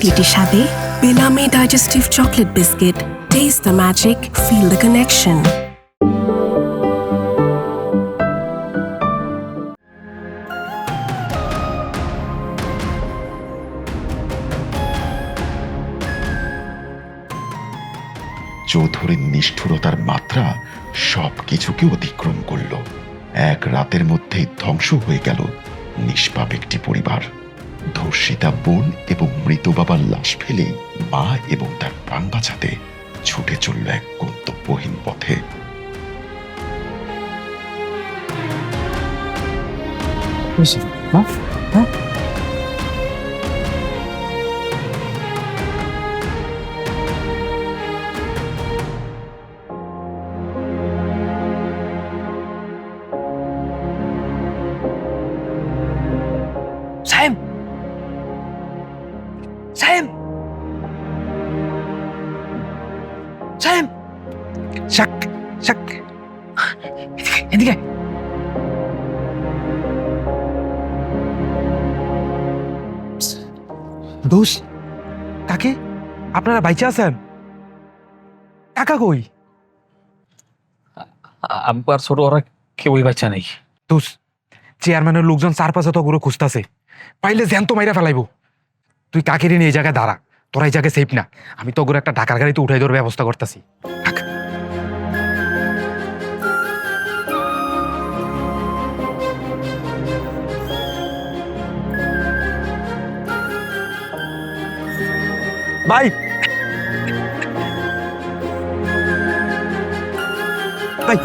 Chocolatey স্বাদে বেলামে digestive chocolate biscuit. Taste the magic, feel the connection. চৌধুরীর নিষ্ঠুরতার মাত্রা সবকিছুকে অতিক্রম করল। এক রাতের মধ্যেই ধ্বংস হয়ে গেল নিষ্পাপ একটি পরিবার। ধর্ষিতা বোন এবং মৃত বাবার লাশ ফেলে মা এবং তার প্রাণ বাঁচাতে ছুটে চলল এক গন্তব্যহীন পথে। সাহেব সাহেব সাহেব শাক শাক এদিকে দোষ কাকে আপনারা বাইচে আছেন? কাকা কই? আব্বার ছোট ওরা কেউই বাচ্চা নেই। দোষ চেয়ারম্যানের লোকজন চারপাশে তো গুলো খুঁজতেছে, পাইলে জ্যান্ত মাইরা ফেলাইবো। তুই কাকেরই নিয়ে এই জায়গায় দাঁড়া, তোরা এই জায়গায় সেফ না। আমি তো একটা ঢাকার গাড়িতে উঠাই দেওয়ার ব্যবস্থা করতেছি। ভাই ভাই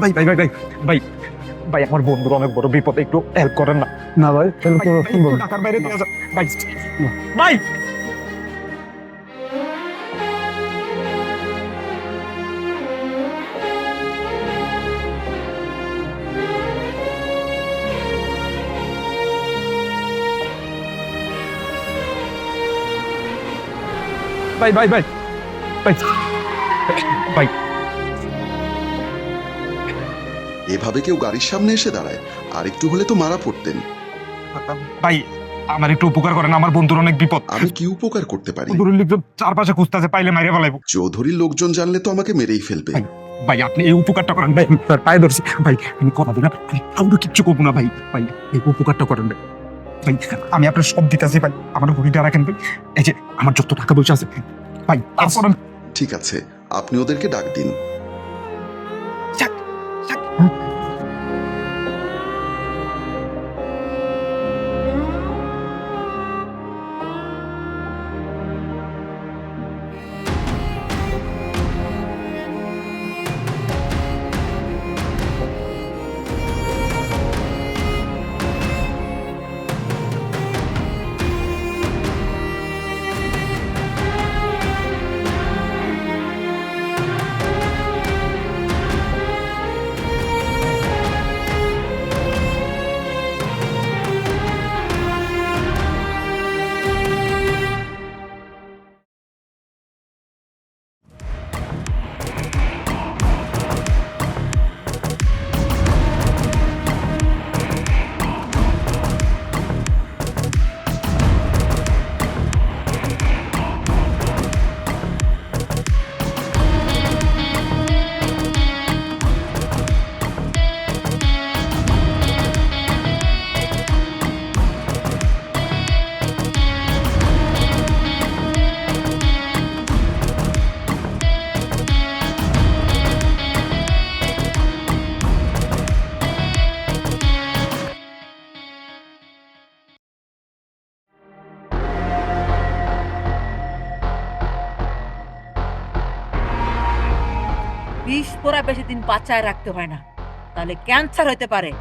ভাই ভাই ভাই ভাই ভাই ভাই আমার বন্ধুর অনেক বড় বিপদে, একটু হেল্প করেন না। না ভাই ঢাকার বাইরে নিয়ে যান ভাই। ভাই ভাই ভাই ভাই ভাই ভাই এভাবে কেউ গাড়ির সামনে এসে দাঁড়ায়? আর একটু হলে তো মারা পড়তেন। ভাই আমার একটু উপকার করেন, আমার বন্ধুর অনেক বিপদ। আমি কি উপকার করতে পারি? বন্ধুর লোকজন চারপাশে খুঁজতেছে, পাইলে মাইরে ফেলাইবো। চৌধুরীর লোকজন জানলে তো আমাকে মেরেই ফেলবে। ভাই আপনি এই উপকারটা করেন ভাই, স্যার পায়ে ধরছি ভাই, আমি কথা দিই না, কাউকে কিচ্ছু করবো না ভাই। ভাই এই উপকারটা করেন ভাই, ভাই আমি আপনার সব দিতেছি ভাই, আমার ঘড়িটা রাখেন ভাই। এই যে আমার যত টাকা পয়সা আছে ভাই তারপর ঠিক আছে, আপনি ওদেরকে ডাক দিন। বিষ পোড়া বেশি দিন বাঁচায় রাখতে হয় না, তাহলে ক্যান্সার হতে পারে।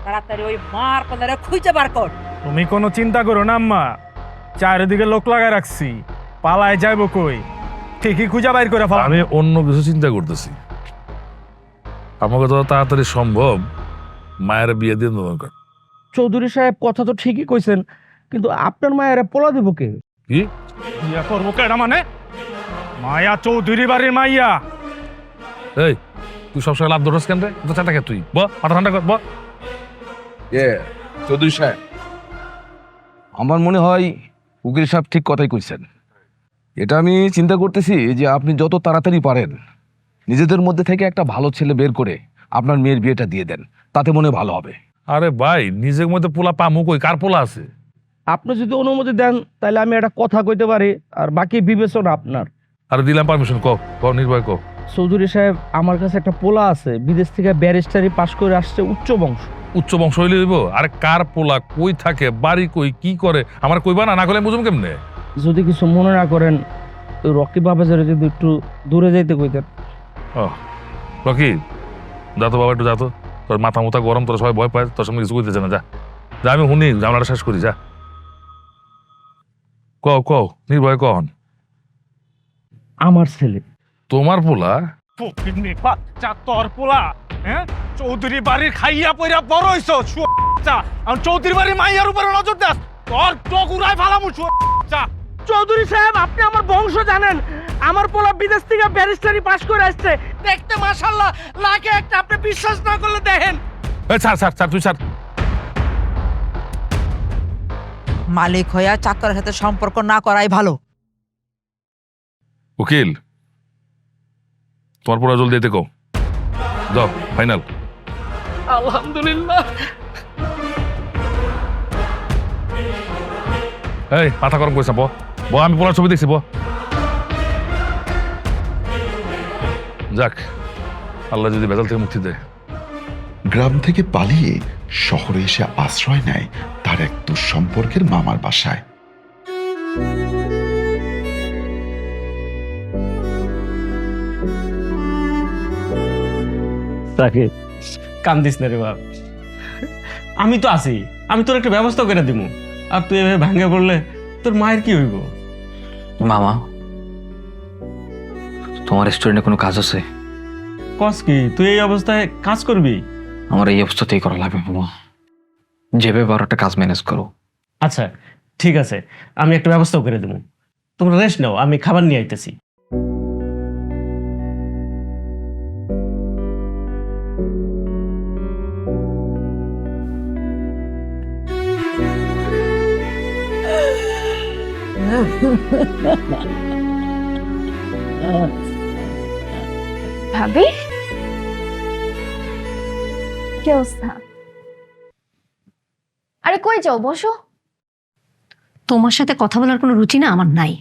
তাড়াতাড়ি ওই মার পালারে খুঁজে বার কর। তুমি কোনো চিন্তা করো না আম্মা, চারিদিকে লোক লাগায় রাখছি, পালায় যাইব কই, ঠিকই খুঁজা বাইর করে ফেলা। আমি অন্য কিছু চিন্তা করতেছি। আমাকে যত তাড়াতাড়ি সম্ভব মায়ের বিয়ে দিয়ে দরকার। চৌধুরী সাহেব কথা তো ঠিকই কইছেন, কিন্তু আপনার মায়েরা পোলা দিব কে? কি বিয়া করবো কেডা মানে? মায়া চৌধুরী বাড়ির মাইয়া। এই তুই সবসময় লাভ ধরস কেন রে? তো চাটা কে তুই মাথা ঠান্ডা কর চৌধুরী সাহেব, আমার মনে হয় উকিল সাহেব ঠিক কথাই কইছেন। এটা আমি চিন্তা করতেছি যে আপনি যত তাড়াতাড়ি পারেন নিজেদের মধ্যে থেকে একটা ভালো ছেলে বের করে আপনার মেয়ের বিয়েটা দিয়ে দেন, তাতে মনে হয় ভালো হবে। আরে ভাই, নিজের মধ্যে পোলা পামু কই? কার পোলা আছে? আপনি যদি অনুমতি দেন তাহলে আমি একটা কথা কইতে পারি, আর বাকি বিবেচনা আপনার। আরে দিলাম পারমিশন, ক ক নির্ভয় ক। চৌধুরী সাহেব, আমার কাছে একটা পোলা আছে, বিদেশ থেকে ব্যারিস্টারি পাশ করে আসছে, উচ্চ বংশ। উচ্চ বংশ হইলে হইব? আরে কার পোলা, কই থাকে, বাড়ি কই, কি করে, আমার কইবা না? না করলে বুঝুম কেমনে? যদি কিছু মনে না করেন তো রকি বাবাজারে যদি একটু দূরে যাইতে কইতেন। ও রকি, যা তো বাবা, একটু যা তো। তোর মাথা মুথা গরম, তোর সবাই ভয় পায়, তোর সামনে কিছু কইতেছে না। যা যা, আমি শুনি, জামলাটা শেষ করি, যা। ক ক নির্ভয় কন। আমার ছেলে। তোমার পোলা? ফকিন্নি বাচ্চা তোর পোলা, হ্যাঁ? চৌধুরী বাড়ির খাইয়া পইরা বড় হইছ, বাচ্চা। আর চৌধুরী বাড়ির মাইয়ার উপরে নজর দাস, তোর চোখ উড়াই ফালামু, বাচ্চা। চৌধুরী সাহেব, আপনি আমার বংশ জানেন। আমার পোলা বিদেশ থেকে ব্যারিস্টারি পাশ করে আসছে, দেখতে মাশাআল্লাহ লাগে একটা। আপনি বিশ্বাস না করলে দেখেন। ছাড় ছাড় ছাড়, তুই ছাড়। মালিক হইয়া চাকরের সাথে সম্পর্ক না করাই ভালো। উকিল, তোমার পোলা জলদি দিতে কও, যাও ফাইনাল। আলহামদুলিল্লাহ। এই মাথা গরম করিস না, ব আমি পোলার ছবি দেখছি, যাক, আল্লাহ যদি ভেজাল থেকে মুক্তি দেয়। গ্রাম থেকে পালিয়ে শহরে এসে আশ্রয় নেয় তার এক দুঃসম্পর্কের মামার বাসায়। তাকে কান্দিস না রে বাপ, আমি তো আছি, আমি তোর একটা ব্যবস্থা করে দিব। আর তুই এভাবে ভাঙ্গে পড়লে তোর মায়ের কি হইব? মামা, তোমার রেস্টুরেন্টে কোনো কাজ আছে? কস কি, তুই এই অবস্থায় কাজ করবি? আমার এই অবস্থাতেই করা লাগবে মামা, যেভাবে পারো একটা কাজ ম্যানেজ করো। আচ্ছা ঠিক আছে, আমি একটা ব্যবস্থা করে দেবো। তোমরা রেস্ট নাও, আমি খাবার নিয়ে আইতেছি। ভাবি, কি অবস্থা? আরে কই যাও, বসো। তোমার সাথে কথা বলার কোনো রুচি না আমার নাই।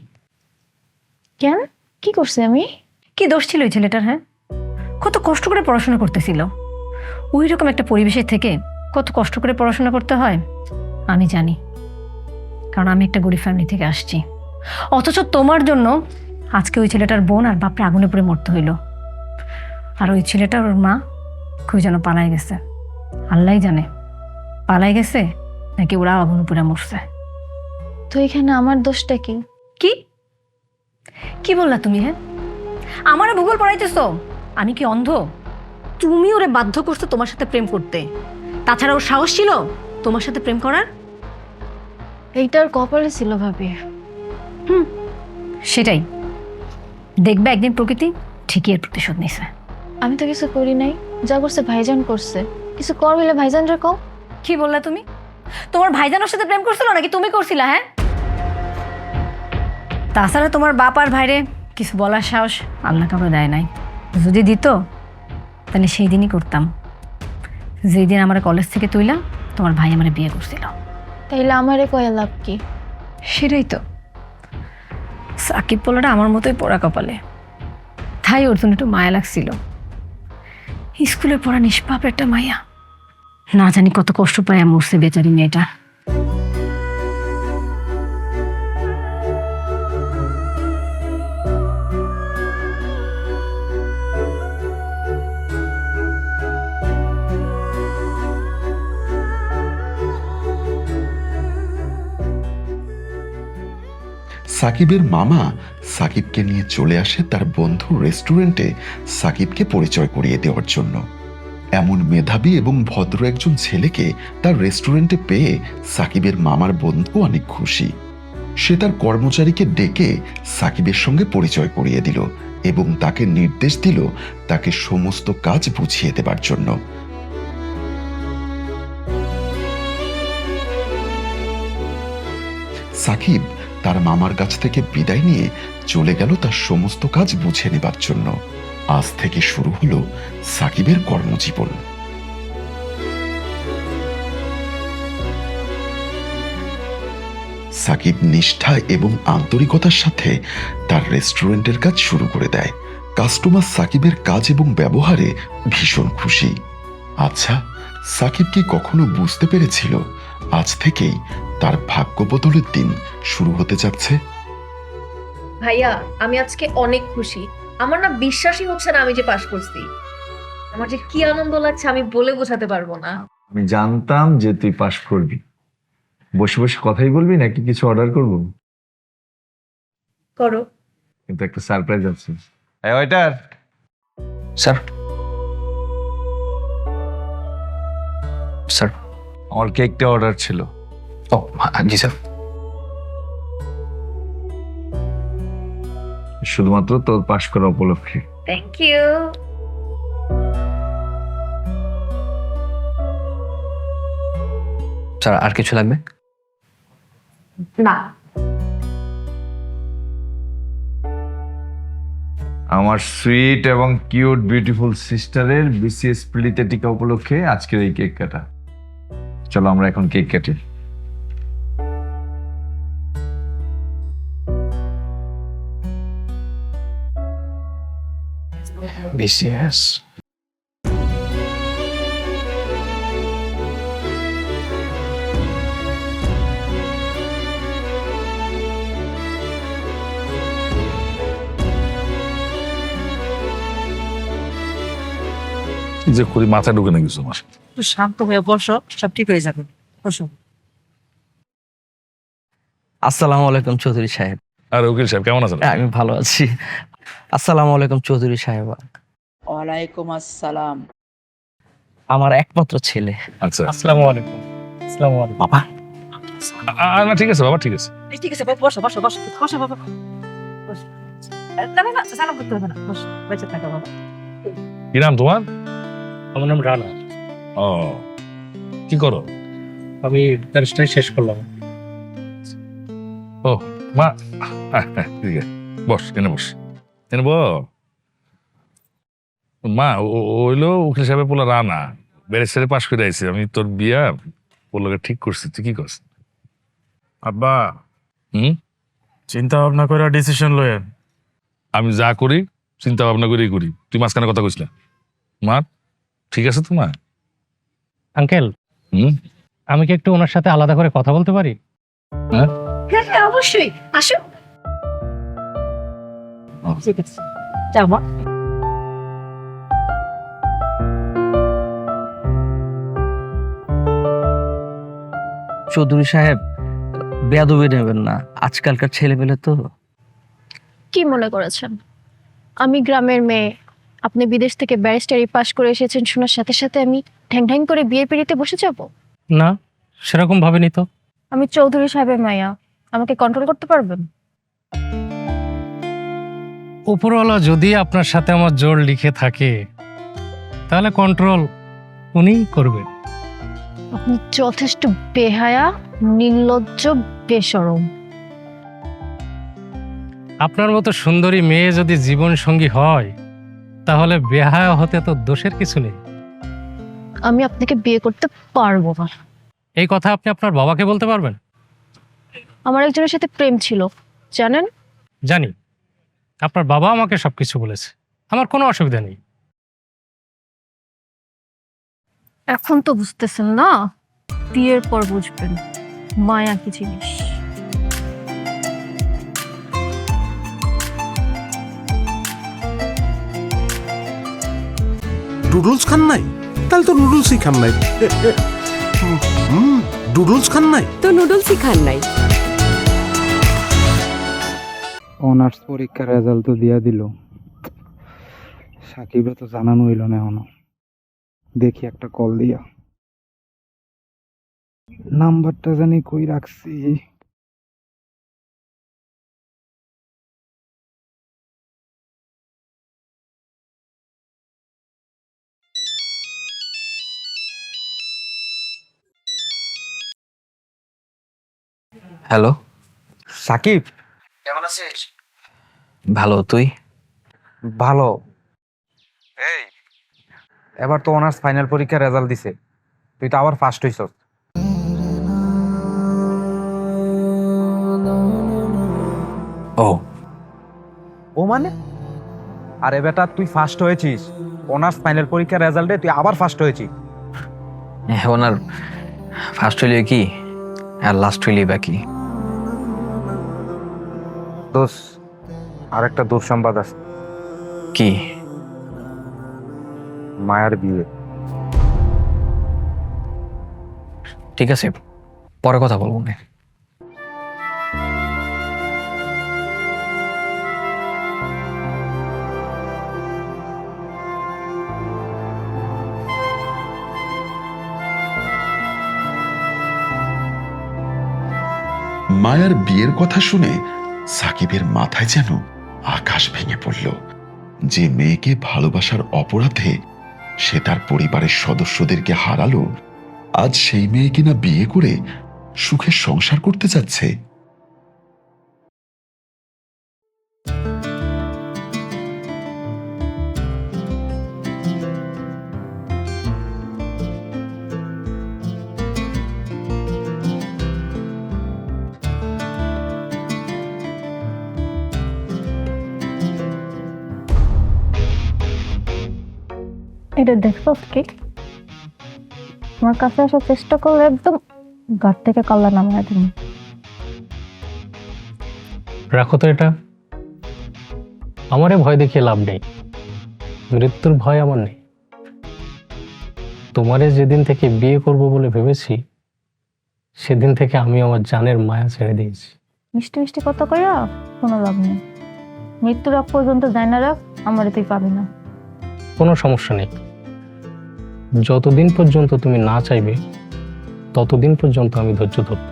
কেন, কি করছে আমি? কি দোষ ছিল ওই ছেলেটার? হ্যাঁ, কত কষ্ট করে পড়াশোনা করতেছিল। ওই রকম একটা পরিবেশের থেকে কত কষ্ট করে পড়াশোনা করতে হয় আমি জানি, কারণ আমি একটা গরিব ফ্যামিলি থেকে আসছি। অথচ তোমার জন্য আজকে ওই ছেলেটার বোন আর বাপরে আগুনে পড়ে মরতে হইল। আর ওই ছেলেটার ওর মা কই যেন পালাই গেছে, আল্লাহই জানে পালাই গেছে নাকি ওরা আগুনে পড়ে মরছে। তো এখানে আমার দোষটা কি? কি কি বললা তুমি? হ্যাঁ, আমারে ভূগোল পড়াইতেছো? আমি কি অন্ধ? তুমি ওরে বাধ্য করছো তোমার সাথে প্রেম করতে, তাছাড়া ওর সাহস ছিল তোমার সাথে প্রেম করার? এইটার কপালে ছিল ভাবি। সেটাই দেখবে, একদিন প্রকৃতি ঠিকই এর প্রতিশোধ নিছে। আমি তো কিছু করি নাই, যা করছে ভাইজান করছে। কিছু কর হইলে ভাইজান রে কও। কি বললা তুমি? তোমার ভাইজান ওর সাথে প্রেম করছিল নাকি তুমি করছিলা? হ্যাঁ, তাছাড়া তোমার বাপ আর ভাইরে কিছু বলার সাহস আল্লাহ কাউকে দেয় নাই। যদি দিত তাহলে সেই দিনই করতাম, যেই দিন আমার কলেজ থেকে তুইলা তোমার ভাই আমার বিয়ে করছিল। তাইলে আমারে কয়ে লাভ কি? সেটাই তো, সাকিব পোলাটা আমার মতোই পোড়া কপালে, তাই ওর জন্য একটু মায়া লাগছিল। স্কুলে পড়া নিষ্পাপ একটা মায়া, না জানি কত কষ্ট পায় মরছে বেচারি মেয়েটা। সাকিবের মামা সাকিবকে নিয়ে চলে আসে তার বন্ধু রেস্টুরেন্টে সাকিবকে পরিচয় করিয়ে দেওয়ার জন্য। এমন মেধাবী এবং ভদ্র একজন ছেলেকে তার রেস্টুরেন্টে পেয়ে সাকিবের মামার বন্ধু অনেক খুশি। সে তার কর্মচারীকে ডেকে সাকিবের সঙ্গে পরিচয় করিয়ে দিল এবং তাকে নির্দেশ দিল তাকে সমস্ত কাজ বুঝিয়ে দেবার জন্য। সাকিব তার মামার কাছ থেকে বিদায় নিয়ে চলে গেল তার সমস্ত কাজ বুঝে নেবার জন্য। আজ থেকে শুরু হলো সাকিবের কর্মজীবন। সাকিব নিষ্ঠা এবং আন্তরিকতার সাথে তার রেস্টুরেন্টের কাজ শুরু করে দেয়। কাস্টমার সাকিবের কাজ এবং ব্যবহারে ভীষণ খুশি। আচ্ছা, সাকিব কি কখনো বুঝতে পেরেছিল আজ থেকেই তার ভাগ্য বদলের দিন শুরু হতে যাচ্ছে? ভাইয়া, আমি আজকে অনেক খুশি। আমার না বিশ্বাসই হচ্ছে না আমি যে পাশ করছি। আমার যে কি আনন্দ লাগছে আমি বলে বোঝাতে পারবো না। আমি জানতাম যে তুই পাশ করবি। বসে বসে কথাই বলবি নাকি কিছু অর্ডার করবো? করো। কিন্তু একটা সারপ্রাইজ আছে। এই ওয়েটার। স্যার। স্যার, আমার কেকটা অর্ডার ছিল। ও জি স্যার। শুধুমাত্র তোর পাশ করা উপলক্ষে। Thank you. স্যার, আর কিছু লাগবে? না। আমার সুইট এবং কিউট বিউটিফুল সিস্টারের বিসিএস প্রিলিতে টিকা উপলক্ষে আজকের এই কেক কাটা। চলো আমরা এখন কেক কাটি। বিসিএস। যে করি মাথায় ঢুকে না কিছু আমার। একটু শান্ত হয়ে বসো, সব ঠিক হয়ে যাবে। বসো। আসসালামু আলাইকুম চৌধুরী সাহেব। আর উকিল সাহেব কেমন আছেন? আমি ভালো আছি। আসসালামু আলাইকুম চৌধুরী সাহেব। ওয়ালাইকুম আসসালাম। আমার একমাত্র ছেলে। আচ্ছা, আসসালামু আলাইকুম। আসসালামু আলাইকুম। বাবা। না ঠিক আছে বাবা, ঠিক আছে। ঠিক আছে, বসো বসো বসো বসো বাবা। বসো। না না না, সালাম করতে হবে না। বসো, বেঁচে থাকো বাবা। কি নাম তোমার? আমার নাম রানা। ও, কি করো? আমি ব্যারিস্টারি শেষ করলাম। ও মা, ঠিক আছে, বস এনে বস, এনে মা। ওইলো উকিল সাহেবের পোলা রানা, ব্যারিস্টারি পাশ করে আইছে। আমি তোর বিয়া পোলাকে ঠিক করছি, তুই কি করছিস? আব্বা, চিন্তা ভাবনা করে ডিসিশন লয়েন। আমি যা করি চিন্তা ভাবনা করেই করি, তুই মাঝখানে কথা কইস না। মা ঠিক আছে তোমার? আঙ্কেল, আমি কি একটু ওনার সাথে আলাদা করে কথা বলতে পারি? হ্যাঁ হ্যাঁ অবশ্যই, আসো। ঠিক আছে, যাও মা। চৌধুরী সাহেব, বেয়াদবি নেবেন না, আজকালকার ছেলেমেলে তো। কি মনে করেছেন আমি গ্রামের মেয়ে? আপনি বিদেশ থেকে ব্যারিস্টারি পাশ করে এসেছেন শোনার সাথে সাথে আমি ঠ্যাং ঠ্যাং করে বিয়ের পিড়িতে বসে যাব? না, সেরকম ভাবেনি তো। আমি চৌধুরী সাহেবের মাইয়া, আমাকে কন্ট্রোল করতে পারবেন? উপরওয়ালা যদি আপনার সাথে আমার জোর লিখে থাকে তাহলে কন্ট্রোল উনিই করবেন। আপনি যথেষ্ট বেহায়া, নির্লজ্জ, বেশরম। আপনার মতো সুন্দরী মেয়ে যদি জীবন সঙ্গী হয় তাহলে বেহায়া হতে তো দোষের কিছু নেই। আমি আপনাকে বিয়ে করতে পারবো না। এই কথা আপনি আপনার বাবাকে বলতে পারবেন? আমার একজনের সাথে প্রেম ছিল, জানেন? জানি, আপনার বাবা আমাকে সবকিছু বলেছে, আমার কোনো অসুবিধা নেই। এখন তো বুঝতেছেন না, বিয়ের পর বুঝবেন মায়া কি জিনিস। নুডলস খান নাই? তাহলে তো নুডলসই খান নাই। নুডলস খান নাই তো নুডলসই খান নাই। অনার্স পরীক্ষার রেজাল্ট তো দিয়া দিল, সাকিবে তো জানানো হইল না এখনো। দেখি একটা কল দিয়া, নাম্বারটা জানি কই রাখছি। হ্যালো সাকিব, কেমন আছিস? ভালো, তুই? ভালো। এই এবার তো অনার্স ফাইনাল পরীক্ষার রেজাল্ট দিছে, তুই তো আবার ফার্স্ট হইছস। ও ও মানে? আরে বেটা, তুই ফার্স্ট হয়েছিস অনার্স ফাইনাল পরীক্ষার রেজাল্টে, তুই আবার ফার্স্ট হয়েছিস। এখন আর ফার্স্ট হইলে কি আর লাস্ট হইলে বাকি। দোষ, আর একটা দুঃসংবাদ আছে। কি? মায়ের বিয়ে। ঠিক আছে, পরে কথা বলবো না। মায়ার বিয়ের কথা শুনে সাকিবের মাথায় যেন আকাশ ভেঙে পড়ল। যে মেয়েকে ভালোবাসার অপরাধে সে তার পরিবারের সদস্যদেরকে হারালো, আজ সেই মেয়ে কিনা বিয়ে করে সুখে সংসার করতে যাচ্ছে। এটা দেখছো কি? আমার কাছে আসার চেষ্টা করলে একদম গাড় থেকে কাল্লা নামায় তুমি। রাখো তো এটা, আমারে ভয় দেখিয়ে লাভ নেই, মৃত্যুর ভয় আমার নেই। তোমারে যেদিন থেকে বিয়ে করব বলে ভেবেছি, সেদিন থেকে আমি আমার জানের মায়া ছেড়ে দিয়েছি। মিষ্টি মিষ্টি কথা কইয়া কোনো লাভ নেই। মৃত্যুর আগ পর্যন্ত যায় না রাখ, আমারে তুই পাবি না। কোনো সমস্যা নেই, যতদিন পর্যন্ত তুমি না চাইবে ততদিন পর্যন্ত আমি ধৈর্য ধরব।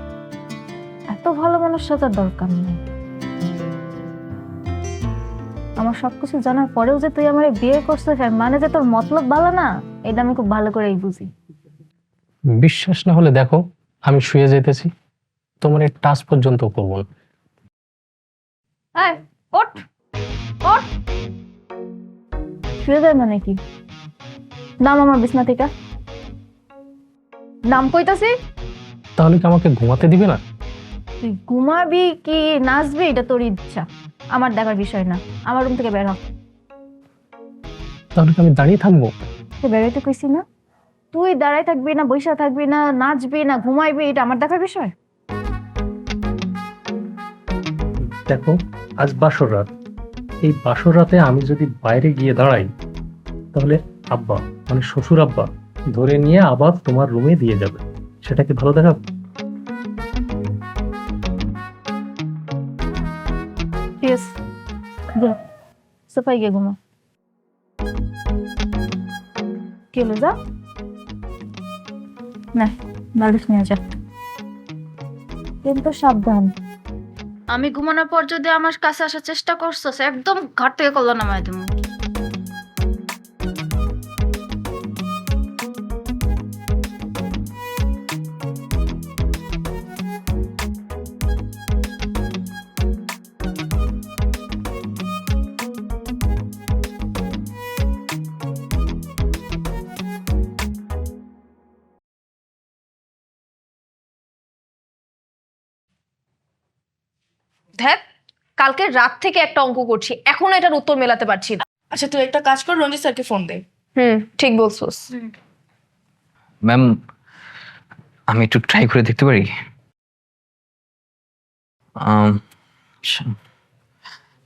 এত ভালো মানুষ সাজার দরকার নেই। আমার সবকিছু জানার পরেও যে তুই আমার বিয়ে করছিস, মানে যে তোর মতলব ভালো না, এটা আমি খুব ভালো করেই বুঝি। বিশ্বাস না হলে দেখো, আমি শুয়ে যেতেছি, তোমার এই টাচ পর্যন্ত করবো না। এই, ওঠ ওঠ। শুয়ে যায় মানে কি? নাম আমার বিছনা থেকে, নাম কইতাছি। তাহলে কি আমাকে ঘুমাতে দিবে না? তুই ঘুমাবি কি নাচবি এটা তোর ইচ্ছা, আমার দেখার বিষয় না। আমার রুম থেকে বের হ। তাহলে কি আমি দাঁড়িয়ে থাকবো? তুই বেরোইতে কইছি না? তুই দাঁড়াই থাকবি না, বইসা থাকবি না, নাচবি না, ঘুমাইবি, এটা আমার দেখার বিষয়। দেখো, আজ বাসর রাত, এই বাসর রাতে আমি যদি বাইরে গিয়ে দাঁড়াই, তাহলে আব্বা মানে শ্বশুর আব্বা ধরে নিয়ে আবার তোমার রুমে দিয়ে যাবে। সেটা কি ভালো দেখাবে? ঠিক আছে, সোফায় গিয়ে ঘুমা। কি হলো, যা না, বালিশ নিয়ে যা, কিন্তু সাবধান। আমি ঘুমানোর পর যদি আমার কাছে আসার চেষ্টা করছো, একদম ঘাট থেকে কল্লা নামায় দেবো। দেখ, কালকে রাত থেকে একটা অঙ্ক করছি, এখনো এটার উত্তর মেলাতে পারছি না। আচ্ছা, তুই একটা কাজ কর, রঞ্জিত স্যারকে ফোন দে। ঠিক বলছোস। ম্যাম, আমি একটু ট্রাই করে দেখতে পারি?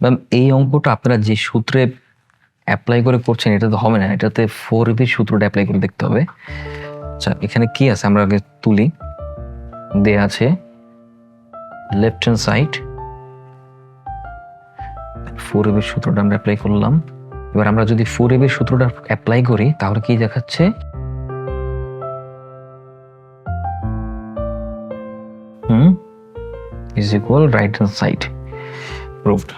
ম্যাম, এই অঙ্কটা আপনারা যে সূত্রে অ্যাপ্লাই করে করছেন এটা তো হবে না, এটাতে 4AB সূত্রটা অ্যাপ্লাই করে দেখতে হবে। আচ্ছা, এখানে কি আছে আমরা আগে তুলি। দেয়া আছে লেফট হ্যান্ড সাইড, 4AB সূত্রটা আমরা অ্যাপ্লাই করলাম। এবার আমরা যদি 4AB সূত্রটা অ্যাপ্লাই করি তাহলে কি দেখাচ্ছে, is equal right hand side. Proved.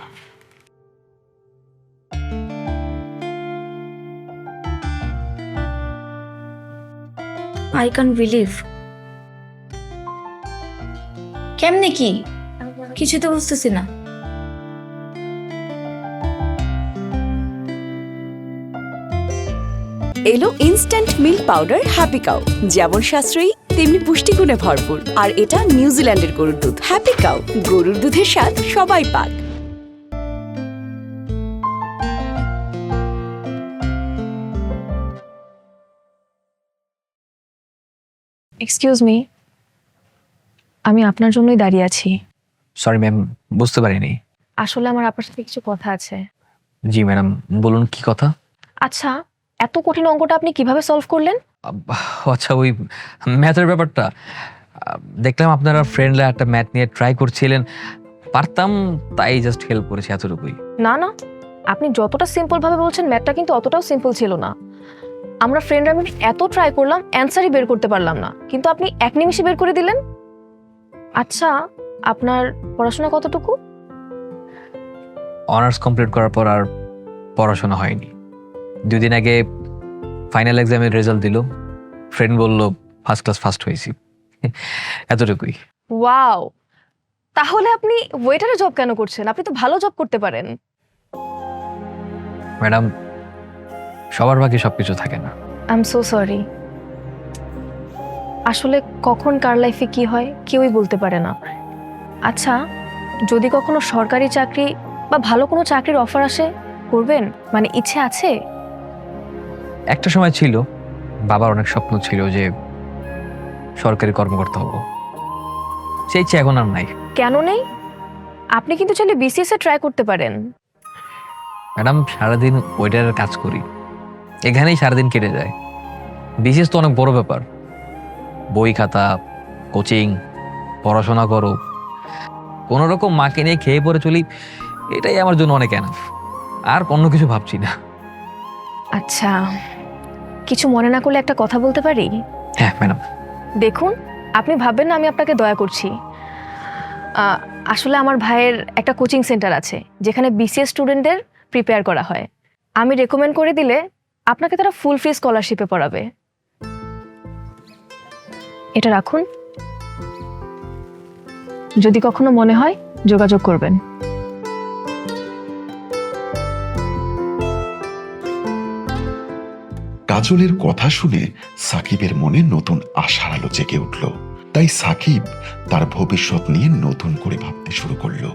I can't believe. কেমনে কি? কিছু তো বুঝতেছি না। এলো instant milk powder happy cow, যেমন সাশ্রয়ী তেমনি পুষ্টিগুণে ভরপুর। আর এটা নিউজিল্যান্ডের গরুর দুধ। হ্যাপি কাউ, গরুর দুধের স্বাদ সবাই পাক। এক্সকিউজ মি, আমি আপনার জন্যই দাঁড়িয়ে আছি। সরি ম্যাম, বুঝতে পারিনি। আসলে আমার আপনার সাথে কিছু কথা আছে। জি ম্যাডাম, বলুন কি কথা? আচ্ছা, এত কঠিন অঙ্কটা আপনি কিভাবে সলভ করলেন? আচ্ছা, ওই ম্যাথের ব্যাপারটা দেখলাম আপনারা ফ্রেন্ডরা একটা ম্যাথ নিয়ে ট্রাই করছিলেন, পারতাম তাই জাস্ট হেল্প করেছি, এতটুকুই। না না, আপনি যতটা সিম্পল ভাবে বলছেন ম্যাথটা কিন্তু অতটাও সিম্পল ছিল না। আমরা ফ্রেন্ডরা আমি এত ট্রাই করলাম, অ্যান্সারই বের করতে পারলাম না, কিন্তু আপনি এক নিমিষে বের করে দিলেন। আচ্ছা, আপনার পড়াশোনা কতটুকু? অনার্স কমপ্লিট করার পর আর পড়াশোনা হয়নি। 2 দিন আগে ফাইনাল এক্সামের রেজাল্ট দিল, ফ্রেন্ড বলল ফার্স্ট ক্লাস ফার্স্ট হয়েছি, এতটুকুই। ওয়াও, তাহলে আপনি ওয়েটারে জব কেন করছেন? আপনি তো ভালো জব করতে পারেন। ম্যাডাম, সবার ভাগ্যে সবকিছু থাকে না। I am so sorry. আসলে কখন কার লাইফে কি হয় কেউই বলতে পারে না। আচ্ছা, যদি কখনো সরকারি চাকরি বা ভালো কোনো চাকরির অফার আসে, করবেন? মানে ইচ্ছে আছে? একটা সময় ছিল, বাবার অনেক স্বপ্ন ছিল যে সরকারি কর্মকর্তা হব, সেই ইচ্ছে এখন আর নাই। কেন নেই? আপনি কিন্তু চাইলে বিসিএস এ ট্রাই করতে পারেন। ম্যাডাম, সারাদিন ওয়েটারের কাজ করি, এখানেই সারাদিন কেটে যায়। বিশেষ তো অনেক বড় ব্যাপার, বই খাতা, কোচিং, পড়াশোনা করো, কোনো রকম মাকে নিয়ে খেয়ে পড়ে চলি, এটাই আমার জন্য অনেক এনাফ। আর অন্য কিছু ভাবছি না। আচ্ছা, কিছু মনে না করলে একটা কথা বলতে পারি? হ্যাঁ ম্যাডাম। দেখুন, আপনি ভাববেন না আমি আপনাকে দয়া করছি। আসলে আমার ভাইয়ের একটা কোচিং সেন্টার আছে যেখানে বিসিএস স্টুডেন্টদের প্রিপেয়ার করা হয়। আমি রেকমেন্ড করে দিলে আপনাকে তারা ফুল ফ্রি স্কলারশিপে পড়াবে। এটা রাখুন, যদি কখনো মনে হয় যোগাযোগ করবেন। কাজলের কথা শুনে সাকিবের মনে নতুন আশার আলো জেগে উঠল। তাই সাকিব তার ভবিষ্যৎ নিয়ে নতুন করে ভাবতে শুরু করলো।